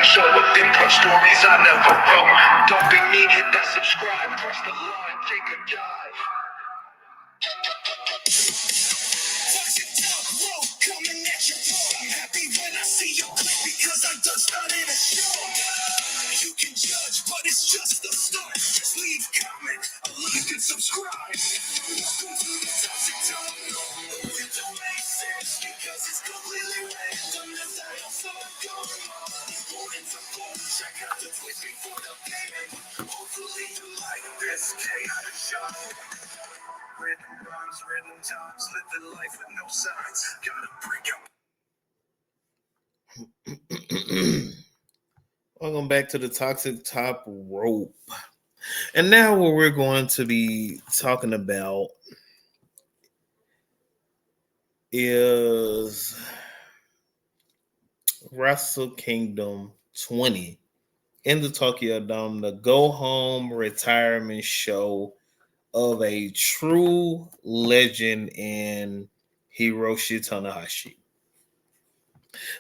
show of different stories I never wrote. Don't be me, hit that subscribe, press the line, take a dive. Coming at your throat. I'm happy when I see you click because I done started a show. You can judge, but it's just the start. Just leave comment, a like and subscribe. Welcome to the toxic talk. No, it don't make sense because it's completely random. That's how I'm so going on. Morning to four, check out the Twitch before the payment. Hopefully you like this chaotic show. Random rhymes, random times, living life with no signs. Gotta break up. Welcome back to the Toxic Top Rope. And now what we're going to be talking about is Wrestle Kingdom 20 in the Tokyo Dome, the go home retirement show of a true legend in Hiroshi Tanahashi.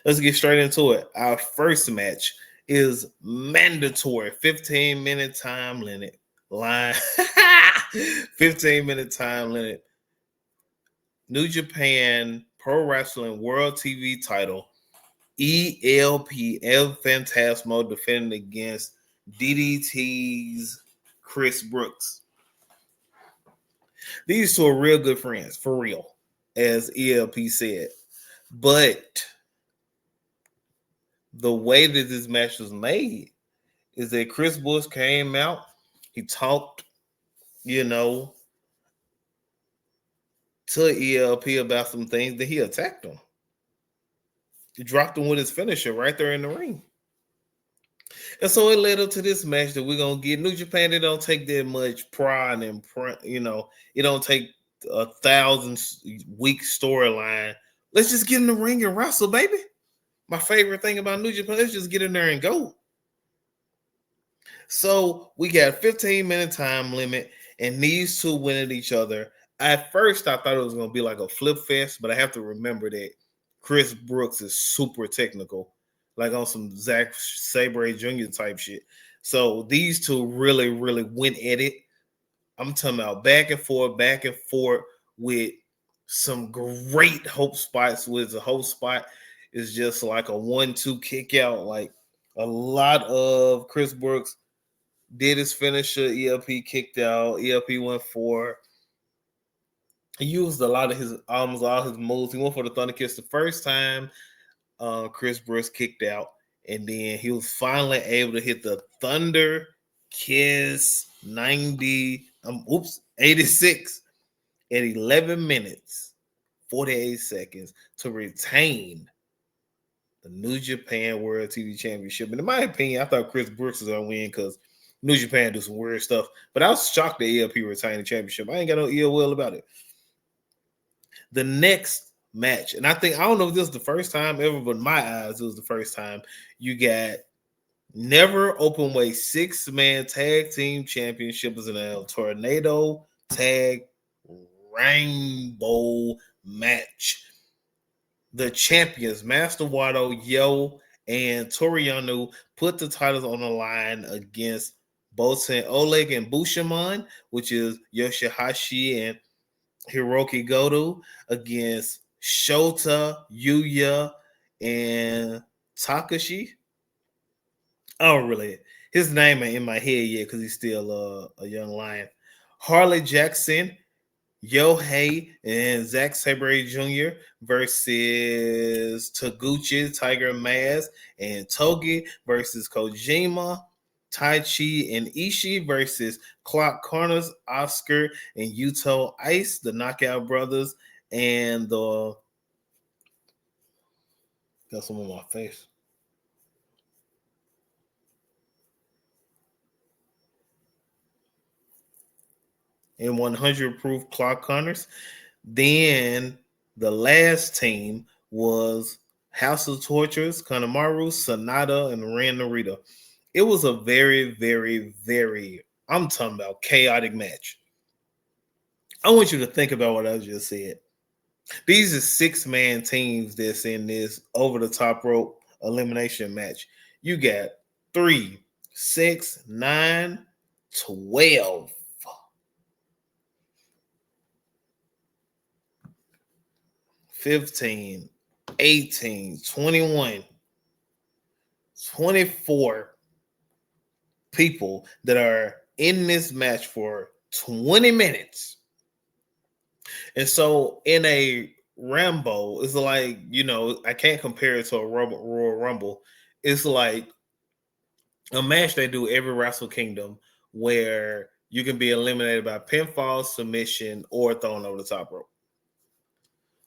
Let's get straight into it. Our first match is mandatory 15-minute time limit line 15-minute time limit New Japan Pro Wrestling World TV title ELP El Phantasmo defending against DDT's Chris Brooks. These two are real good friends, for real, as ELP said. But the way that this match was made is that Chris Bush came out, he talked, to ELP about some things, that he attacked him. He dropped him with his finisher right there in the ring. And so it led up to this match that we're going to get. New Japan, they don't take that much pride and, it don't take 1,000-week storyline. Let's just get in the ring and wrestle, baby. My favorite thing about New Japan, let's just get in there and go. So we got a 15-minute time limit, and these two went at each other. At first, I thought it was going to be like a flip fest, but I have to remember that Chris Brooks is super technical, like on some Zack Sabre Jr. type shit. So these two really, really went at it. I'm talking about back and forth with some great hope spots. With the hope spot is just like a 1-2 kick out. Like a lot of Chris Brooks did his finisher. ELP kicked out. ELP went for. He used a lot of his almost all his moves. He went for the Thunder Kiss the first time. Chris Brooks kicked out, and then he was finally able to hit the Thunder Kiss 86 at 11 minutes 48 seconds to retain the New Japan World TV Championship. And in my opinion, I thought Chris Brooks was gonna win because New Japan do some weird stuff. But I was shocked that ELP retained the championship. I ain't got no ill will about it. The next match, and I don't know if this is the first time ever, but in my eyes, it was the first time. You got never open weight 6-man tag team championships in a tornado tag rainbow match. The champions, Master Wato, Yo, and Toriano, put the titles on the line against Bosen Oleg and Bushiman, which is Yoshihashi and Hiroki Goto, against Shota, Yuya, and Takashi. I don't really, his name ain't in my head yet because he's still a young lion. Harley Jackson, Yohei, and Zack Sabre Jr. versus Taguchi, Tiger Mask, and Togi versus Kojima, Taichi, and Ishii versus Clock Corners, Oscar, and Yuto Ice, the Knockout Brothers, and the got some on my face. And 100 proof Clock Corners. Then the last team was House of Tortures, Kanemaru, Sanada, and Ren Narita. It was a very, very, very, I'm talking about chaotic match. I want you to think about what I just said. These are 6-man teams that's in this over the top rope elimination match. You got 3, 6, 9, 12. 15, 18, 21, 24 people that are in this match for 20 minutes. And so in a Rambo, it's like, I can't compare it to a Royal Rumble. It's like a match they do every Wrestle Kingdom where you can be eliminated by pinfall, submission, or thrown over the top rope.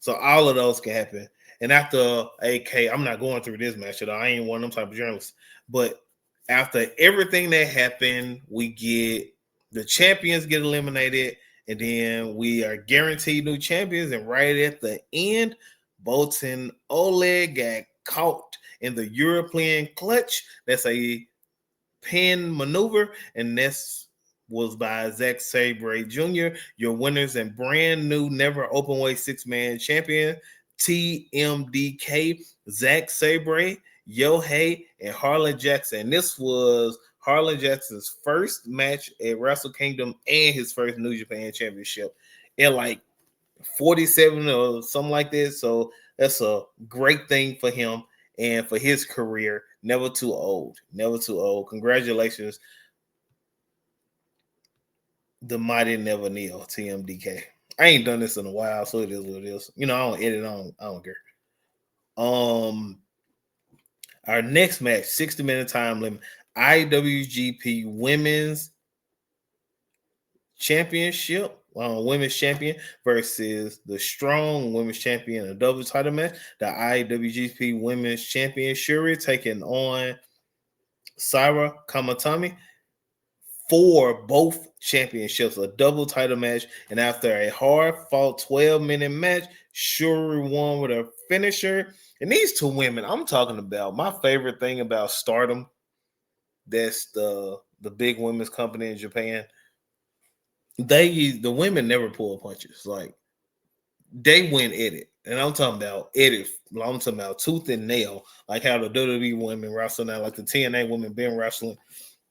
So all of those can happen. And after AK, I'm not going through this match at all. I ain't one of them type of journalists. But after everything that happened, we get the champions get eliminated, and then we are guaranteed new champions. And right at the end, Boltin Oleg got caught in the European clutch. That's a pin maneuver, and this was by Zack Sabre Jr., your winners and brand new never open weight 6-man champion, TMDK, Zack Sabre, Yohei, and Harlan Jackson. This was Harlan Jackson's first match at Wrestle Kingdom and his first New Japan Championship in like 47 or something like that. So that's a great thing for him and for his career. Never too old. Never too old. Congratulations, the mighty Never Kneel, TMDK. I ain't done this in a while, so it is what it is. I don't edit on. I don't care. Our next match, 60-minute time limit, IWGP Women's Championship, Women's Champion versus the Strong Women's Champion, a double title match. The IWGP Women's Champion Shuri taking on Sarah Kamatami for both championships, a double title match. And after a hard fought 12-minute match, Shuri won with a finisher. And these two women, I'm talking about my favorite thing about Stardom. That's the big women's company in Japan. The women never pull punches. Like they win at it. And I'm talking about edit. I'm talking about tooth and nail, like how the WWE women wrestle now, like the TNA women been wrestling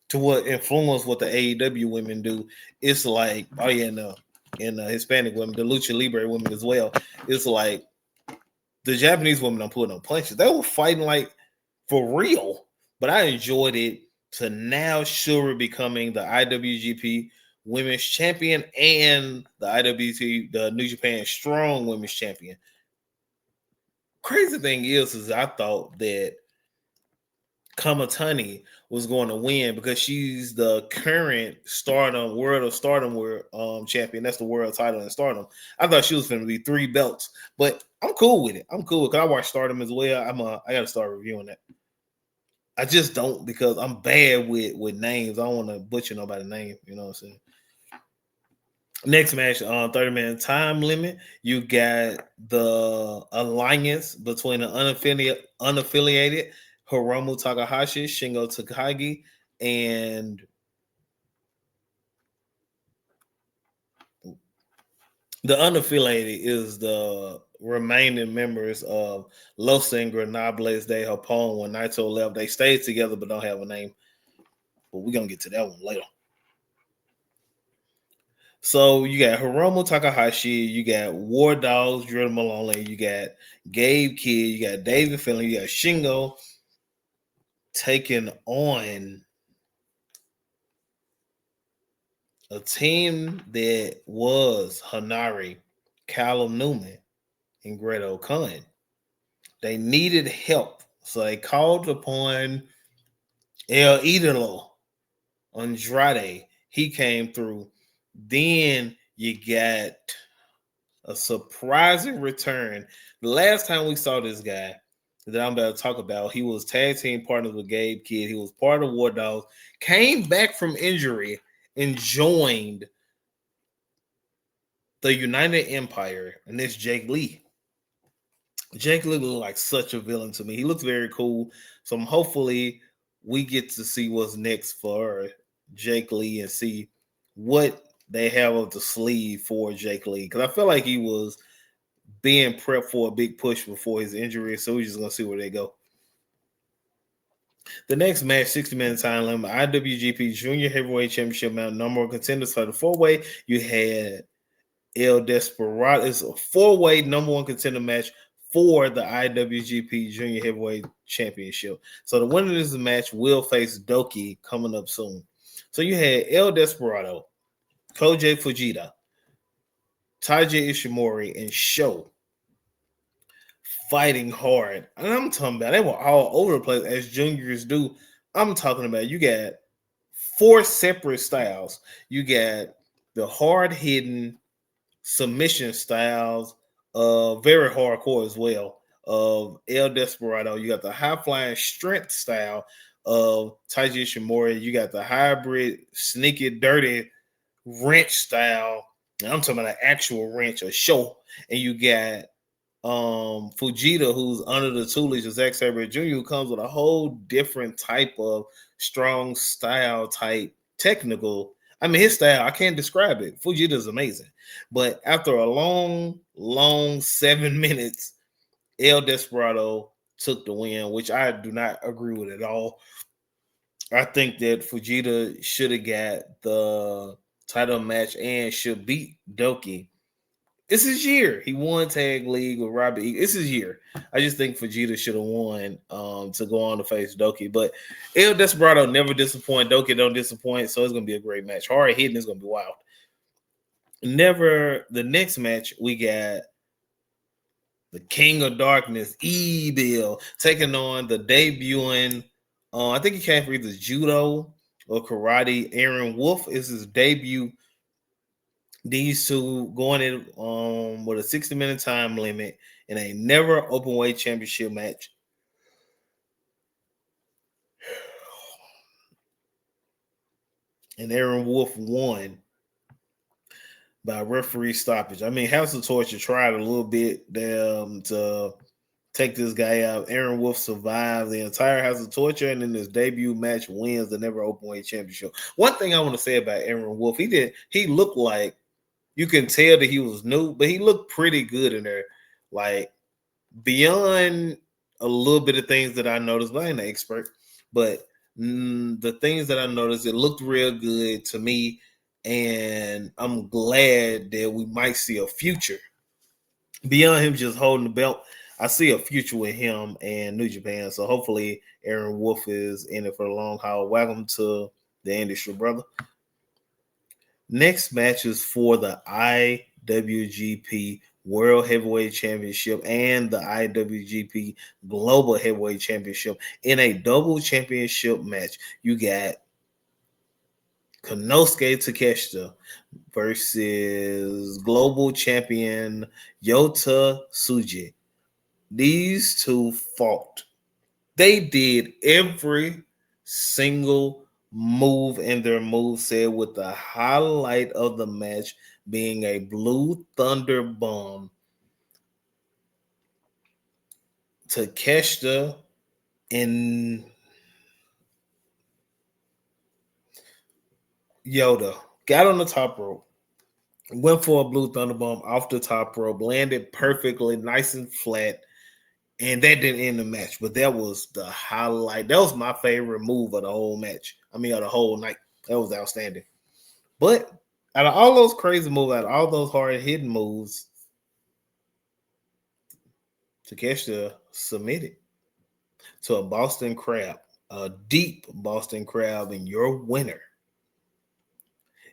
to what influence what the AEW women do. It's like, oh yeah, and the Hispanic women, the Lucha Libre women as well. It's like the Japanese women don't put no punches. They were fighting like for real. But I enjoyed it to now Shuri becoming the IWGP Women's Champion and the IWGP, the New Japan Strong Women's Champion. Crazy thing is I thought that Kamatani was going to win because she's the current World of Stardom champion. That's the world title in Stardom. I thought she was going to be 3 belts, but I'm cool with it. I'm cool because I watch Stardom as well. I got to start reviewing that. I just don't because I'm bad with names. I don't want to butcher nobody's name. You know what I'm saying? Next match on 30-minute time limit, you got the alliance between the unaffiliated Hiromu Takahashi, Shingo Takagi, and the unaffiliated is the remaining members of Los Ingobernables de Japón. When Naito left, they stayed together but don't have a name. But we're going to get to that one later. So you got Hiromu Takahashi, you got War Dogs, Drew Maloney, you got Gabe Kidd, you got David Finlay, you got Shingo taking on a team that was Hanari, Callum Newman, and Greto Khan. They needed help, so they called upon El Idolo Andrade. He came through. Then you got a surprising return. The last time we saw this guy that I'm about to talk about, he was tag team partners with Gabe Kidd. He was part of War Dogs, came back from injury and joined the United Empire, and this Jake Lee. Jake Lee looked like such a villain to me. He looks very cool. So hopefully we get to see what's next for Jake Lee and see what they have up the sleeve for Jake Lee. Because I feel like he was being prepped for a big push before his injury. So we're just going to see where they go. The next match, 60-minute time limit, IWGP Junior Heavyweight Championship match, number one contenders for the four-way. You had El Desperado. It's a four-way number one contender match for the IWGP Junior Heavyweight Championship. So the winner of this match will face Doki coming up soon. So you had El Desperado, Koji Fujita, Taiji Ishimori, and Sho fighting hard. And I'm talking about they were all over the place as juniors do. I'm talking about you got four separate styles. You got the hard hitting submission styles, very hardcore as well. Of El Desperado, you got the high flying strength style of Taiji Ishimori. You got the hybrid, sneaky, dirty wrench style. And I'm talking about an actual wrench, a show. And you got Fujita, who's under the tutelage of Zack Sabre Jr., who comes with a whole different type of strong style type technical. I mean, his style, I can't describe it. Fujita is amazing. But after a long 7 minutes, El Desperado took the win, which I do not agree with at all. I think that Fujita should have got the title match and should beat Doki. It's his year. He won Tag League with Robbie. It's his year. I just think Fujita should have won to go on to face Doki. But El Desperado never disappoint. Doki don't disappoint. So it's going to be a great match. Hard hitting is going to be wild. The next match, we got the King of Darkness, Evil, taking on the debuting, I think he came for either judo or karate. Aaron Wolf is his debut. These two going in with a 60-minute time limit in a never open weight championship match. And Aaron Wolf won by referee stoppage. I mean, House of Torture tried a little bit to take this guy out. Aaron Wolf survived the entire House of Torture, and in his debut match wins the never open weight championship. One thing I want to say about Aaron Wolf, he looked like, you can tell that he was new, but he looked pretty good in there. Like, beyond a little bit of things that I noticed, I ain't an expert, but the things that I noticed, it looked real good to me. And I'm glad that we might see a future beyond him just holding the belt. I see a future with him and New Japan. So hopefully Aaron Wolf is in it for the long haul. Welcome to the industry, brother. Next match is for the IWGP World Heavyweight Championship and the IWGP Global Heavyweight Championship in a double championship match. You got Konosuke Takeshita versus global champion Yota Tsuji. These two fought. They did every single move in their moveset, with the highlight of the match being a Blue Thunder Bomb. Takeshita and Yoda got on the top rope, went for a Blue Thunder Bomb off the top rope, landed perfectly, nice and flat, and that didn't end the match. But that was the highlight. That was my favorite move of the whole match. I mean, of the whole night. That was outstanding. But out of all those crazy moves, out of all those hard hitting moves, Takeshita submitted to a Boston Crab, a deep Boston Crab, and your winner,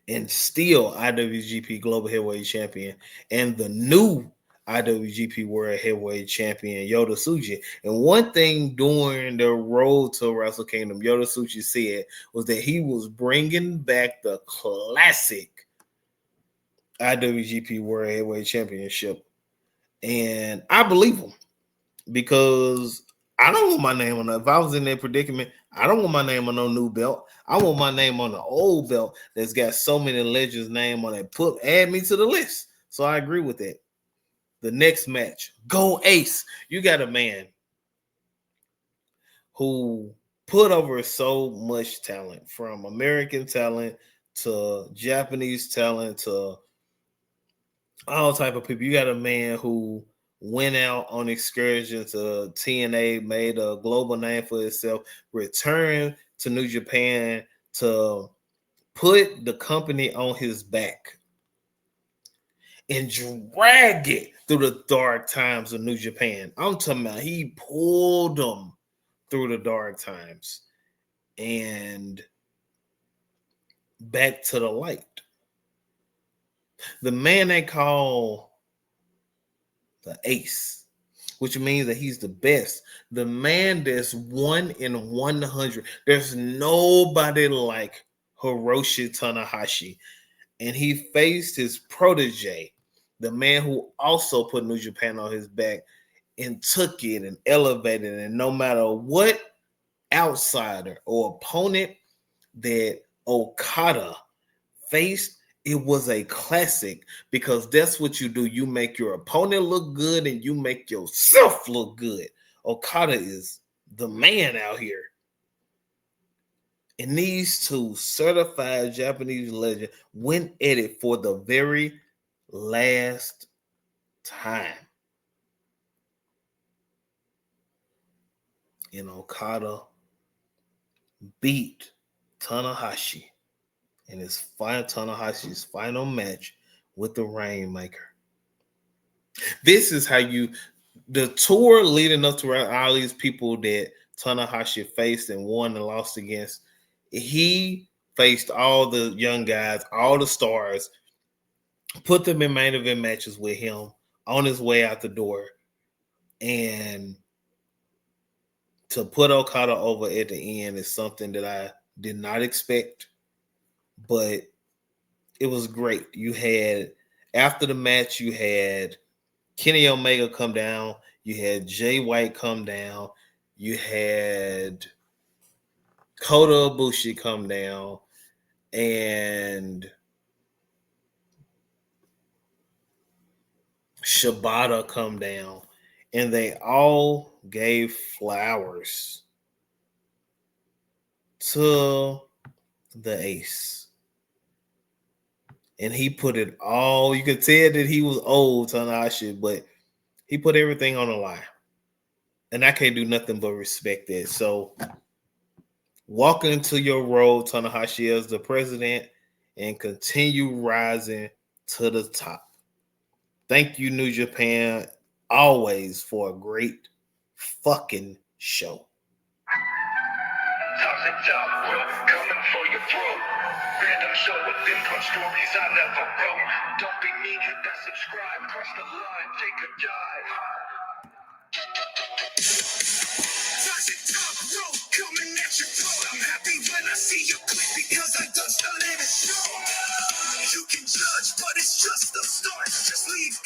and still IWGP Global Heavyweight Champion, and the new IWGP World Heavyweight Champion, Yota Tsuji. And one thing during the road to Wrestle Kingdom, Yota Tsuji said was that he was bringing back the classic IWGP World Heavyweight Championship. And I believe him, because I don't want my name on it. If I was in that predicament, I don't want my name on no new belt. I want my name on the old belt that's got so many legends' name on it. Add me to the list. So I agree with that. The next match, Go Ace. You got a man who put over so much talent, from American talent to Japanese talent to all type of people. You got a man who went out on excursion to TNA, made a global name for itself, returned to New Japan to put the company on his back and drag it through the dark times of New Japan. I'm talking about he pulled them through the dark times and back to the light. The man they call the ace, which means that he's the best. The man that's 1 in 100. There's nobody like Hiroshi Tanahashi. And he faced his protege, the man who also put New Japan on his back and took it and elevated it. And no matter what outsider or opponent that Okada faced, it was a classic because that's what you do. You make your opponent look good and you make yourself look good. Okada is the man out here. And these two certified Japanese legends went at it for the very last time. And Okada beat Tanahashi in Tanahashi's final match with the Rainmaker. This is how the tour leading up to all these people that Tanahashi faced and won and lost against. He faced all the young guys, all the stars, put them in main event matches with him on his way out the door. And to put Okada over at the end is something that I did not expect, but it was great. You had, after the match, you had Kenny Omega come down, you had Jay White come down, you had Kota Ibushi come down, and Shibata come down, and they all gave flowers to the ace. And he put it all, you could tell that he was old, Tanahashi, but he put everything on the line. And I can't do nothing but respect that. So walk into your role, Tanahashi, as the president and continue rising to the top. Thank you, New Japan, always for a great fucking show. Toxic job, bro, coming for your throat. Random show with income stories I never wrote. Don't be mean, hit that subscribe, cross the line, take a dive. Toxic job, bro, coming at your throat. I'm happy when I see you click because I done started a show. You can judge, but it's just the start. Just leave